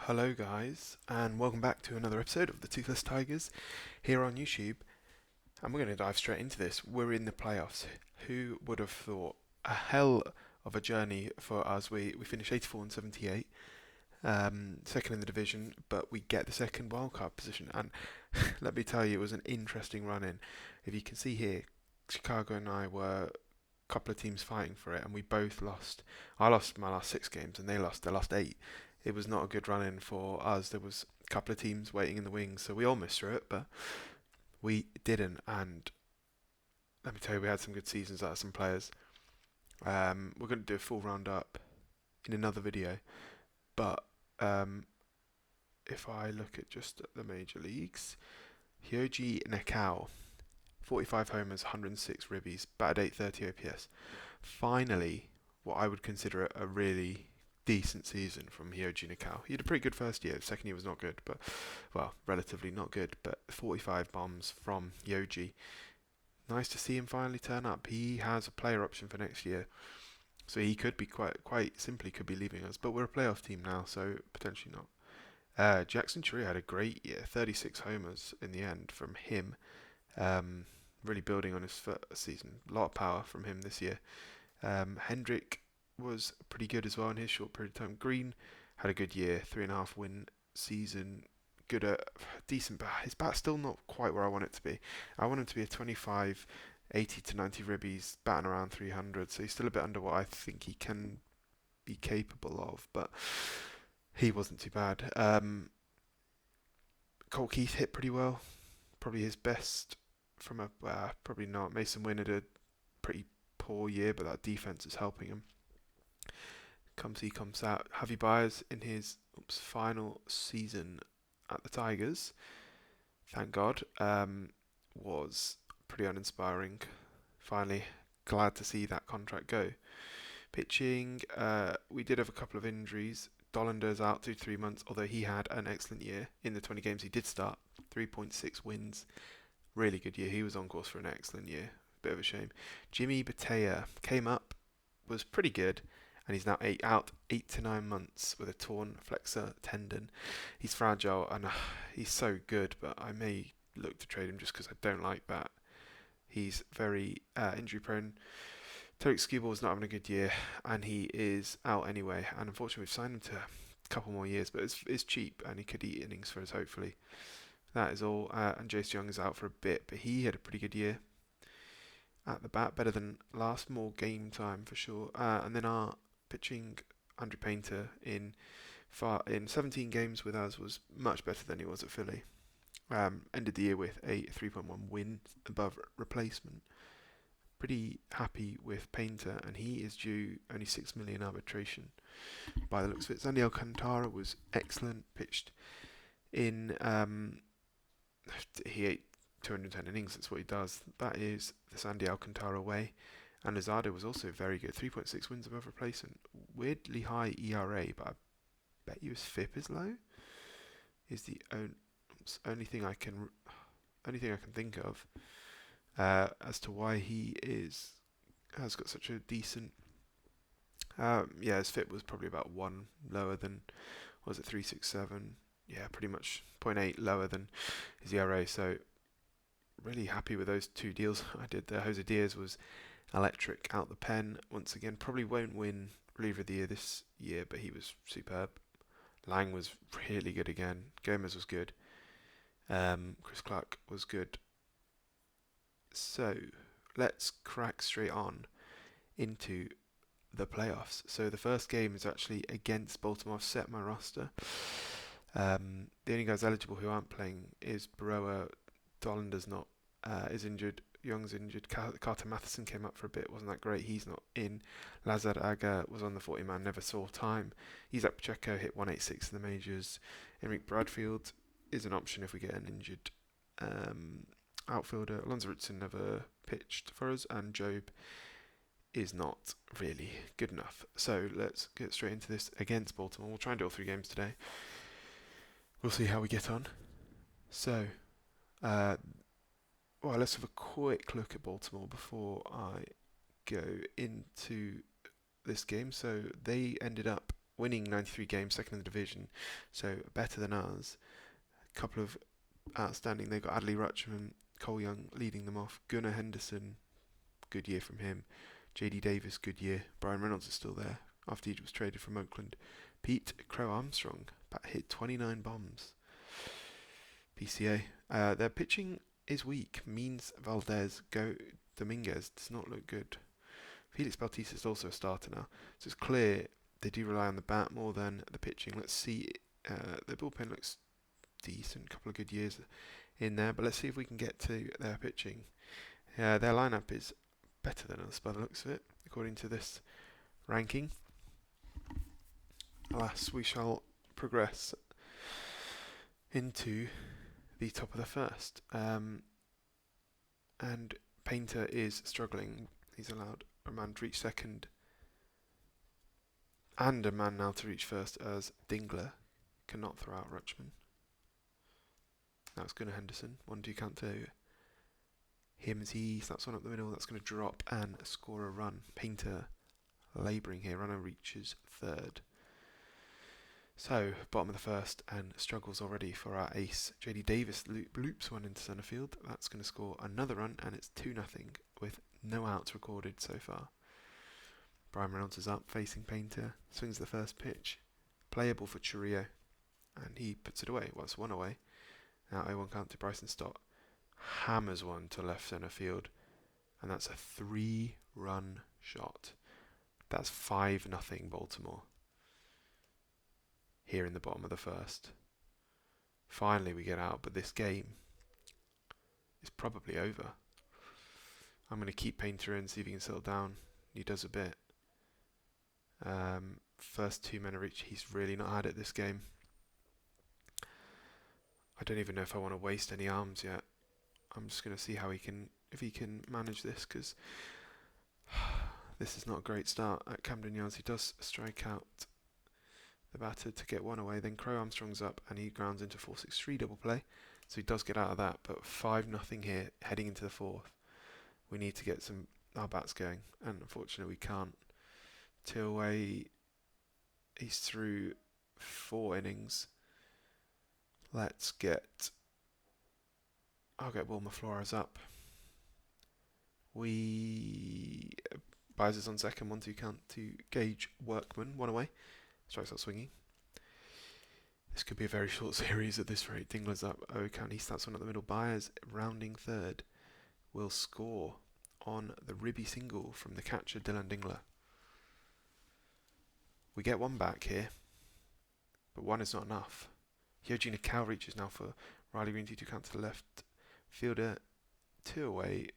Hello guys, and welcome back to another episode of the Toothless Tigers here on YouTube. And we're going to dive straight into this. We're in the playoffs. Who would have thought? A hell of a journey for us. We finished 84 and 78, second in the division, but we get the second wildcard position. And let me tell you, it was an interesting run in. If you can see here, Chicago and I were a couple of teams fighting for it, and we both lost. I lost my last 6 games, and they lost their last 8. It was not a good run in for us. There was a couple of teams waiting in the wings, so we all missed through it, but we didn't. And let me tell you, we had some good seasons out of some players. We're going to do a full roundup in another video, but if I look at just the major leagues, Hyoji Nakao, 45 homers, 106 ribbies, batted 830 OPS. Finally, what I would consider a really decent season from Hyoji Nakao. He had a pretty good first year. The second year was not good, but, well, relatively not good. But 45 bombs from Hyoji. Nice to see him finally turn up. He has a player option for next year, so he could be quite simply could be leaving us. But we're a playoff team now, so potentially not. Jackson Churi had a great year, 36 homers in the end from him. Really building on his first season. A lot of power from him this year. Hendrick was pretty good as well in his short period of time. Green had a good year, 3.5 win season. Good at decent bat. His bat's still not quite where I want it to be. I want him to be a 25, 80 to 90 ribbies, batting around 300. So he's still a bit under what I think he can be capable of, but he wasn't too bad. Cole Keith hit pretty well. Probably his best from a probably not. Mason Wynn had a pretty poor year, but that defense is helping him. Comes out. Javi Baez in his final season at the Tigers, thank God, was pretty uninspiring. Finally, glad to see that contract go. Pitching, we did have a couple of injuries. Dollander's out 2 to 3 months, although he had an excellent year in the 20 games he did start. 3.6 wins, really good year. He was on course for an excellent year. Bit of a shame. Jimmy Batea came up, was pretty good, and he's now out 8 to 9 months with a torn flexor tendon. He's fragile and he's so good, but I may look to trade him just because I don't like that. He's very injury prone. Tarek Skubal is not having a good year, and he is out anyway. And unfortunately, we've signed him to a couple more years, but it's cheap, and he could eat innings for us, hopefully. That is all. And Jace Young is out for a bit, but he had a pretty good year at the bat, better than last, more game time for sure. And then our pitching, Andrew Painter in 17 games with us was much better than he was at Philly. Ended the year with a 3.1 win above replacement. Pretty happy with Painter, and he is due only 6 million arbitration by the looks of it. Sandy Alcantara was excellent, pitched in he ate 210 innings, that's what he does. That is the Sandy Alcantara way. And Lozado was also very good, 3.6 wins above replacement. Weirdly high ERA, but I bet you his FIP is low. Is the only thing I can think of as to why he has got such a decent. His FIP was probably about 1 lower than, was it 3.67? Yeah, pretty much zero point 0.8 lower than his ERA. So really happy with those 2 deals I did there. Jose Diaz was electric out the pen once again. Probably won't win reliever of the year this year, but he was superb. Lang was really good again. Gomez was good. Chris Clark was good. So let's crack straight on into the playoffs. So the first game is actually against Baltimore. I've set my roster. The only guys eligible who aren't playing is Baroa. Dollander's not, is injured. Young's injured. Carter Matheson came up for a bit, wasn't that great? He's not in. Lazar Aga was on the 40-man, never saw time. Isaac Pacheco hit 186 in the majors. Enrique Bradfield is an option if we get an injured outfielder. Alonso Richardson never pitched for us, and Job is not really good enough. So let's get straight into this against Baltimore. We'll try and do all 3 games today. We'll see how we get on. So, let's have a quick look at Baltimore before I go into this game. So they ended up winning 93 games, second in the division, so better than us. A couple of outstanding. They've got Adley Rutschman, Cole Young leading them off. Gunnar Henderson, good year from him. JD Davis, good year. Brian Reynolds is still there after he was traded from Oakland. Pete Crow Armstrong hit 29 bombs. PCA. Their pitching is weak. Means Valdez, Dominguez does not look good. Felix Bautista is also a starter now, so it's clear they do rely on the bat more than the pitching. Let's see. The bullpen looks decent, couple of good years in there, but let's see if we can get to their pitching. Their lineup is better than us by the looks of it, according to this ranking. Alas, we shall progress into the top of the first. And Painter is struggling. He's allowed a man to reach second and a man now to reach first as Dingler cannot throw out Rutschman. Now it's Gunnar Henderson. 1-2 count to him as he snaps one up the middle. That's going to drop and score a run. Painter labouring here. Runner reaches third. So, bottom of the first and struggles already for our ace. JD Davis loops one into centre field. That's going to score another run and it's 2-0 with no outs recorded so far. Brian Reynolds is up facing Painter. Swings the first pitch. Playable for Churrillo. And he puts it away. Well, it's one away. Now 0-1 count to Bryson Stott. Hammers one to left centre field. And that's a 3-run shot. That's 5-0 Baltimore. Here in the bottom of the first. Finally we get out, but this game is probably over. I'm going to keep Painter in, see if he can settle down. He does a bit. First 2 men are reached. He's really not had it this game. I don't even know if I want to waste any arms yet. I'm just going to see how if he can manage this, because this is not a great start at Camden Yards. He does strike out the batter to get one away. Then Crow Armstrong's up and he grounds into 4-6-3 double play. So he does get out of that, but 5-0 here heading into the fourth. We need to get our bats going, and unfortunately we can't. Tilway, he's through 4 innings. I'll get Wilmer Flores up. Buys us on second, 1-2 count to Gage Workman, one away. Strikes out swinging. This could be a very short series at this rate. Dingler's up, 0 count. He starts one at the middle. Byers rounding third will score on the ribby single from the catcher Dylan Dingler. We get one back here, but one is not enough. Hyojin Nakao reaches now for Riley Green, 2-2 count to the left fielder. 2 away,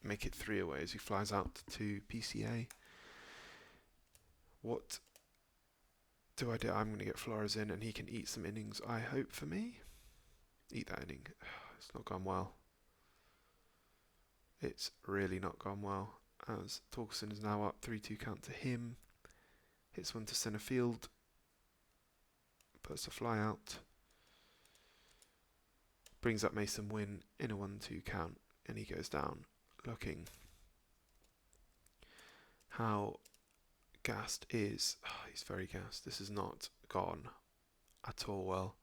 make it 3 away as he flies out to PCA. What do I do? I'm going to get Flores in and he can eat some innings, I hope, for me. Eat that inning. It's not gone well. It's really not gone well, as Torkelson is now up, 3-2 count to him. Hits one to centre field. Puts a fly out. Brings up Mason Wynn in a 1-2 count, and he goes down looking how gassed is. Oh, he's very gassed. This has not gone at all well,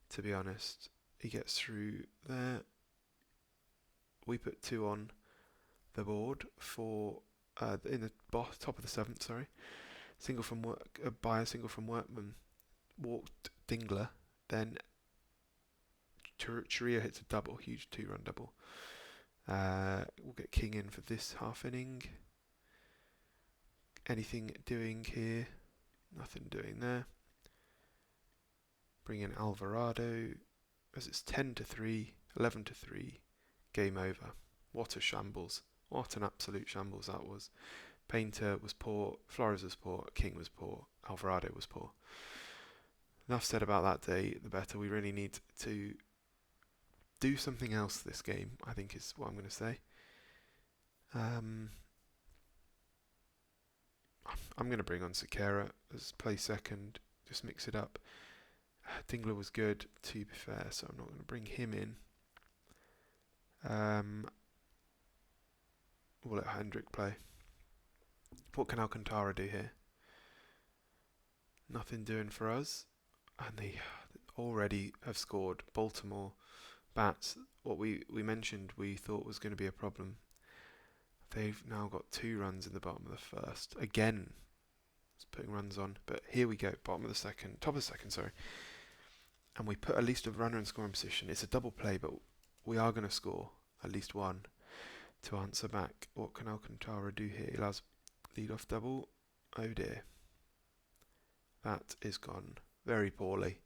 to be honest. He gets through there. We put 2 on the board for in the top of the 7th. Sorry, single from single from Workman, walked Dingler, then Churrillo hits a double, huge 2-run double. We'll get King in for this half inning. Anything doing here? Nothing doing there. Bring in Alvarado as it's 10-3, 11-3. Game over. What a shambles. What an absolute shambles that was. Painter was poor, Flores was poor, King was poor, Alvarado was poor. Enough said about that day, the better. We really need to do something else this game, I think is what I'm going to say. I'm going to bring on Sakara as play second, just mix it up. Dingler was good, to be fair, so I'm not going to bring him in. We'll let Hendrick play. What can Alcantara do here? Nothing doing for us. And they already have scored. Baltimore bats, what we mentioned we thought was going to be a problem. They've now got 2 runs in the bottom of the first. Again, it's putting runs on. But here we go, top of the second, sorry. And we put at least a runner in scoring position. It's a double play, but we are going to score at least one to answer back. What can Alcantara do here? He allows lead off double. Oh dear. That is gone very poorly.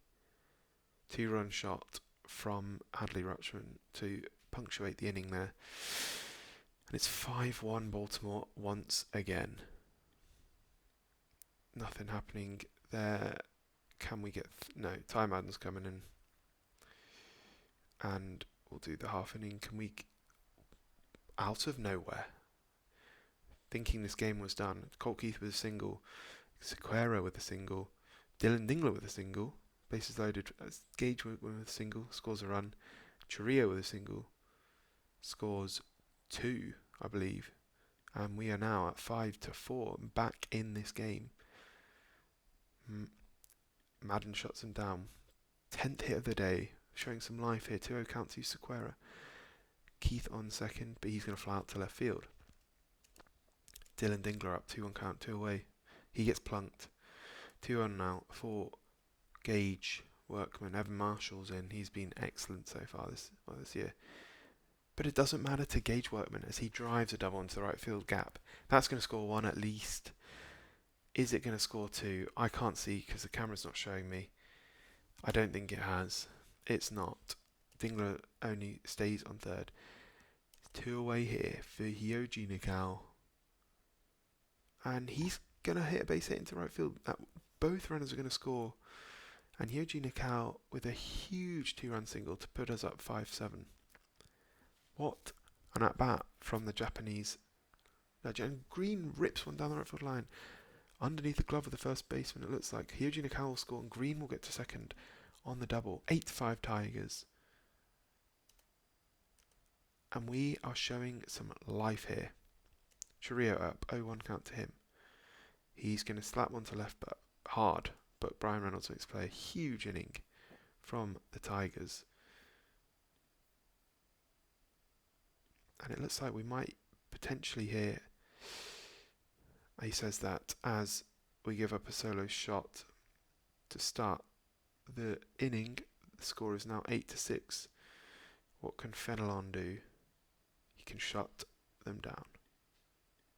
2-run shot from Hadley Rutschman to punctuate the inning there. And it's 5-1 Baltimore once again. Nothing happening there. Can we get... no, Ty Madden's coming in. And we'll do the half inning. Can we... out of nowhere, thinking this game was done, Colt Keith with a single, Sequeira with a single, Dylan Dingler with a single, bases loaded, Gage with a single, scores a run, Chourio with a single, scores 2, I believe, and we are now at 5-4, back in this game. Madden shuts him down. 10th hit of the day, showing some life here. 2-0 count to Sequeira. Keith on second, but he's going to fly out to left field. Dylan Dingler up 2-1 count, 2 away. He gets plunked. 2-1 now for Gage, Workman. Evan Marshall's in. He's been excellent so far this year. But it doesn't matter to Gage Workman as he drives a double into the right field gap. That's going to score 1 at least. Is it going to score 2? I can't see because the camera's not showing me. I don't think it has. It's not. Dingler only stays on third. 2 away here for Hyoji Nikau. And he's going to hit a base hit into right field. Both runners are going to score. And Hyoji Nikau with a huge 2-run single to put us up 5-7. What an at-bat from the Japanese legend. Green rips one down the right field line. Underneath the glove of the first baseman, it looks like Hyoji Nikau will score and Green will get to second on the double. 8-5 Tigers. And we are showing some life here. Chourio up, 0-1 count to him. He's going to slap one to left, but hard. But Brian Reynolds makes play a huge inning from the Tigers. And it looks like we might potentially hear... He says that as we give up a solo shot to start the inning, the score is now 8-6. What can Fenelon do? He can shut them down.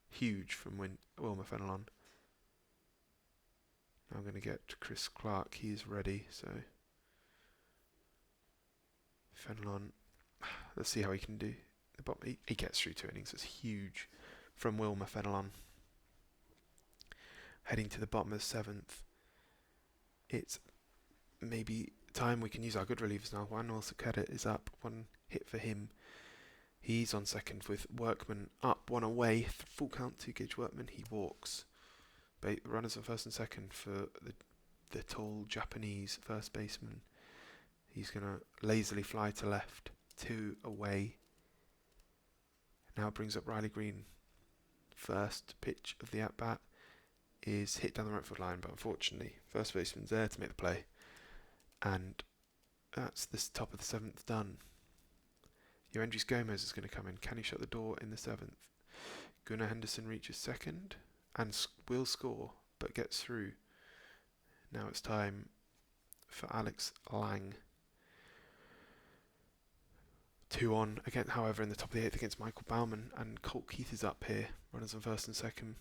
Huge from Wilmer Fenelon. Now I'm going to get Chris Clark. He's ready, so Fenelon. Let's see how he can do. He gets through 2 innings. It's huge from Wilmer Fenelon. Heading to the bottom of the 7th. It's maybe time we can use our good relievers now. Juan Sequeira is up. 1 hit for him. He's on second with Workman up, 1 away. Full count to Gage Workman. He walks. Runners on first and second for the tall Japanese first baseman. He's going to lazily fly to left. 2 away. Now brings up Riley Green. First pitch of the at-bat is hit down the right field line, but unfortunately first baseman's there to make the play. And that's the top of the 7th done. Yoendris Gomez is going to come in. Can he shut the door in the 7th? Gunnar Henderson reaches second and will score, but gets through. Now it's time for Alex Lang. 2 on again, however, in the top of the 8th against Michael Baumann, and Colt Keith is up here. Runners on first and second.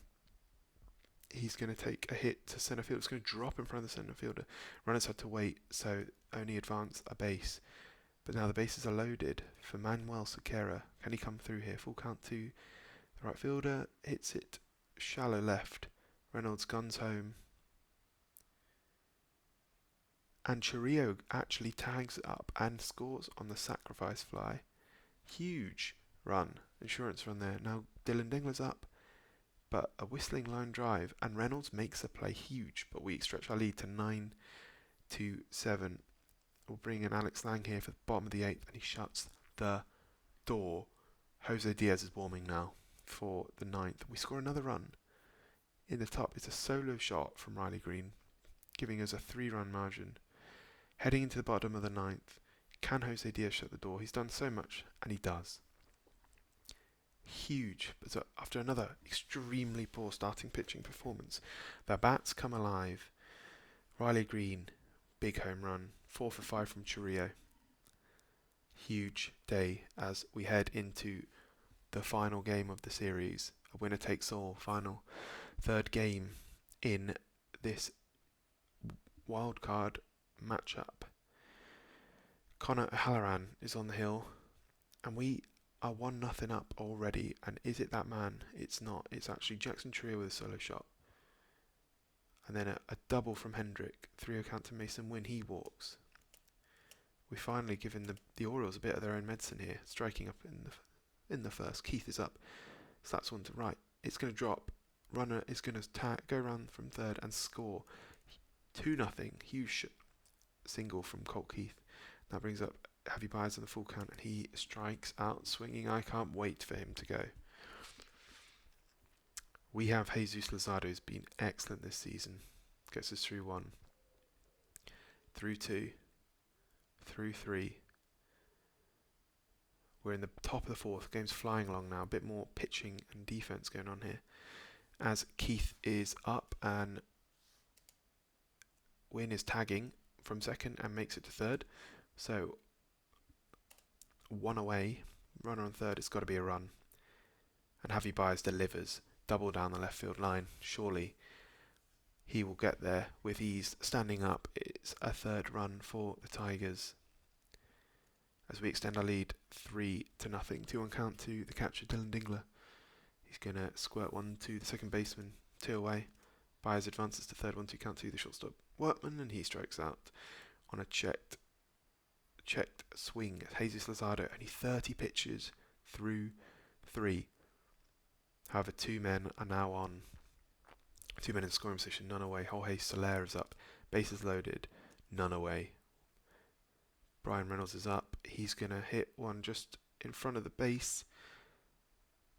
He's going to take a hit to centre field. It's going to drop in front of the centre fielder. Runners had to wait, so only advance a base. But now the bases are loaded for Manuel Sequeira. Can he come through here? Full count to the right fielder. Hits it shallow left. Reynolds guns home. And Chourio actually tags it up and scores on the sacrifice fly. Huge run. Insurance run there. Now Dylan Dingler's up. But a whistling line drive, and Reynolds makes a play huge, but we stretch our lead to 9-7. We'll bring in Alex Lang here for the bottom of the 8th, and he shuts the door. Jose Diaz is warming now for the 9th. We score another run. In the top, it's a solo shot from Riley Green. giving us a 3-run margin. Heading into the bottom of the 9th, can Jose Diaz shut the door? He's done so much, and he does. Huge, but after another extremely poor starting pitching performance, the bats come alive. Riley Green, big home run, 4 for 5 from Churrillo. Huge day as we head into the final game of the series, a winner takes all final third game in this wildcard matchup. Connor Halloran is on the hill, and we are 1-0 up already. And is it that man? It's not. It's actually Jackson Churrillo with a solo shot. And then a double from Hendrick. 3-0 count to Mason Wynn. He walks. We've finally given the Orioles a bit of their own medicine here. Striking up in the first. Keith is up. So that's one to right. It's going to drop. Runner is going to go around from third and score. 2-0. Huge single from Colt Keith. That brings up Javi Baez on the full count, and he strikes out swinging. I can't wait for him to go. We have Jesus Luzardo, who's been excellent this season. Gets us through 1, through 2, through 3. We're in the top of the 4th. Game's flying along now. A bit more pitching and defense going on here. As Keith is up and Wynn is tagging from second and makes it to third. So 1 away. Runner on third. It's got to be a run. And Javi Baez delivers. Double down the left field line. Surely he will get there with ease. Standing up, it's a 3rd run for the Tigers. As we extend our lead 3-0. 2-1 count to the catcher Dylan Dingler. He's going to squirt one to the second baseman. 2 away. Baez advances to third. 1-2 count to the shortstop Workman, and he strikes out on a checked swing. Jesus Luzardo, only 30 pitches through 3. However, 2 men are now on. 2 men in scoring position, none away. Jorge Soler is up. Bases loaded, none away. Brian Reynolds is up. He's going to hit one just in front of the base.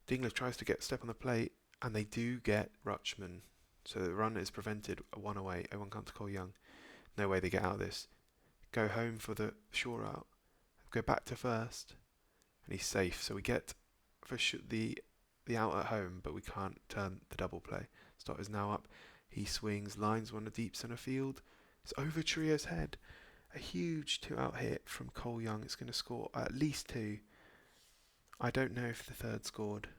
Dingler tries to get a step on the plate, and they do get Rutschman. So the run is prevented. 1 away. 0-1 count to Cole Young. No way they get out of this. Go home for the short out. Go back to first, and he's safe. So we get for the out at home, but we can't turn the double play. Stott is now up. He swings, lines one to deep centre field. It's over Churrillo's head. A huge 2-out hit from Cole Young. It's going to score at least 2. I don't know if the 3rd scored.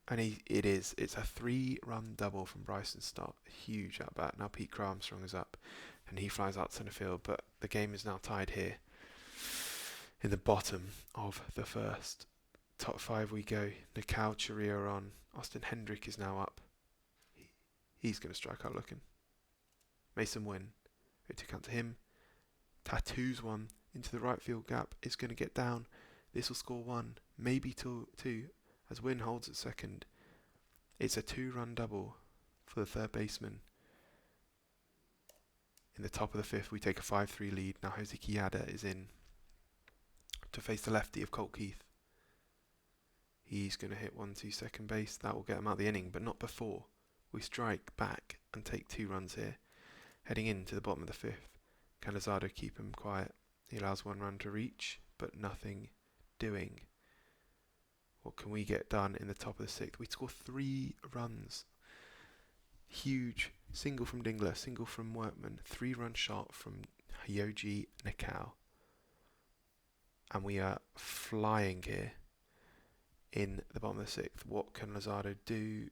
And it's a 3-run double from Bryson Stott. Huge at bat. Now Pete Armstrong is up, and he flies out centre field. But the game is now tied here in the bottom of the 1st. Top 5 we go. Nikau Churrillo on. Austin Hendrick is now up. He's going to strike out looking. Mason Wynn. 0-2 count to him. Tattoos one into the right field gap. Is going to get down. This will score 1, maybe 2, as Wynn holds at second. It's a 2-run double for the 3rd baseman. In the top of the 5th, we take a 5-3 lead. Now Jose Quijada is in to face the lefty of Colt Keith. He's going to hit 1-2 second base. That will get him out of the inning, but not before we strike back and take 2 runs here. Heading into the bottom of the 5th, can Luzardo keep him quiet? He allows 1 run to reach, but nothing doing. What can we get done in the top of the 6th? We score 3 runs. Huge single from Dingler, single from Workman, 3-run shot from Yoji Nikau. And we are flying here in the bottom of the 6th. What can Luzardo do?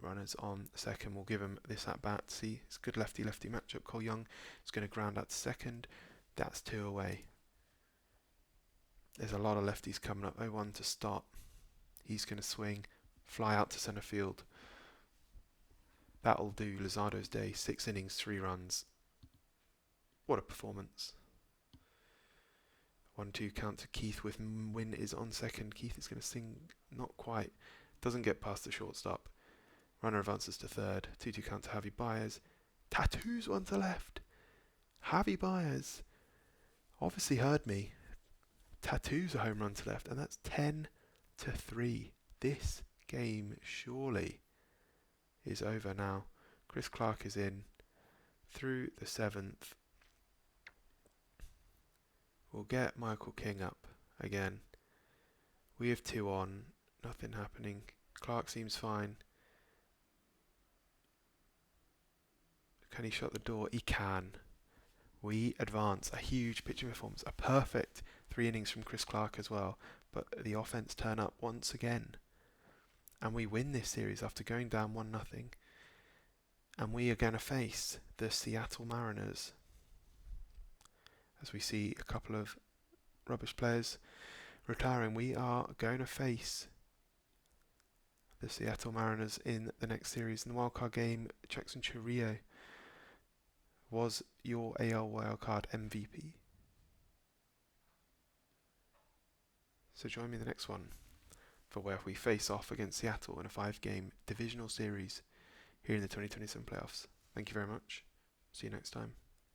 Runners on second. We'll give him this at bat. See, it's a good lefty-lefty matchup. Cole Young is going to ground out to second. That's 2 away. There's a lot of lefties coming up. 0-1 to Stott. He's going to swing, fly out to centre field. That'll do Luzardo's day. 6 innings, 3 runs. What a performance. 1-2 count to Keith with Wynn is on second. Keith is going to sing, not quite. Doesn't get past the shortstop. Runner advances to third. 2-2 count to Javi Baez. Tattoos one to left. Javi Baez obviously heard me. Tattoos a home run to left, and that's 10-3. This game surely is over now. Chris Clark is in through the 7th. We'll get Michael King up again. We have 2 on, nothing happening. Clark seems fine. Can he shut the door? He can. We advance. A huge pitching performance. A perfect 3 innings from Chris Clark as well. But the offense turn up once again. And we win this series after going down 1-0. And we are going to face the Seattle Mariners. As we see a couple of rubbish players retiring, we are going to face the Seattle Mariners in the next series. In the wildcard game, Jackson Chourio was your AL wildcard MVP. So join me in the next one for where we face off against Seattle in a 5-game divisional series here in the 2027 playoffs. Thank you very much. See you next time.